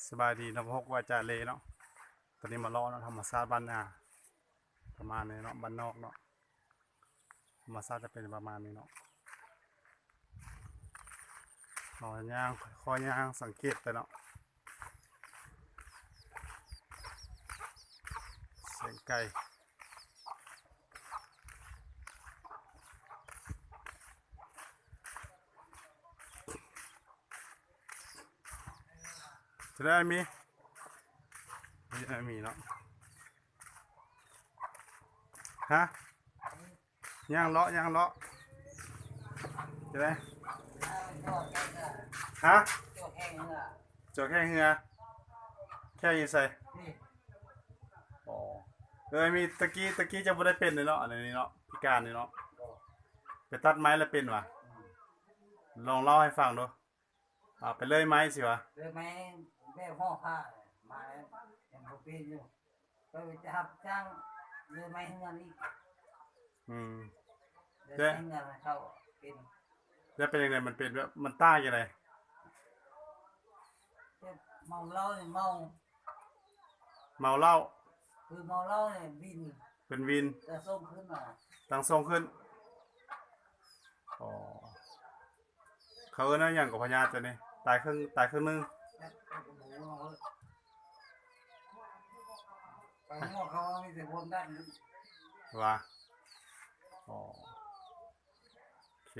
สบายดีนะพกว่าจะเลเนาะตอนนี้มาเลาะเนาะธรรมศาสตร์บ้านนาประมาณนี้เนาะบ้านนอกเนาะธรรมศาสตร์จะเป็นประมาณนี้เนาะขอย่างคอย่างสังเกตไปเนาะเสียงไก่จะได้มีเนาะฮะย่างเลาะจะได้ฮะจอดแค่เหือแค่ยิงใส่อ๋อมีตะกี้จะไม่ได้เป็นเลยเนาะอันนี้เนาะพิการนี่เนาะไปตัดไม้แล้วเป็นวะลองเล่าให้ฟังดูไปเลยไม้สิวะเลยไหมแม่พ่อข้ามาแล้วยังบ่เป็นอยู่ก็จะรับจ้างเลยไหมเงินอีกอืมเลยให้เงินเขาเป็น แล้วเป็นยังไงมันเป็นแบบมันต้ายังไงเมาเหล้าเนี่ยเมาเมาเหล้าคือเมาเหล้าเนี่ยบินเป็นวินจะส่งขึ้นมาตั้งทรงขึ้นอ๋อเขาเอิ้นว่าอย่างกับพญาตัวนี้ตายครึ่งนึงไปหม้อเขามีแต่คนด้านว่าอ๋อโอเค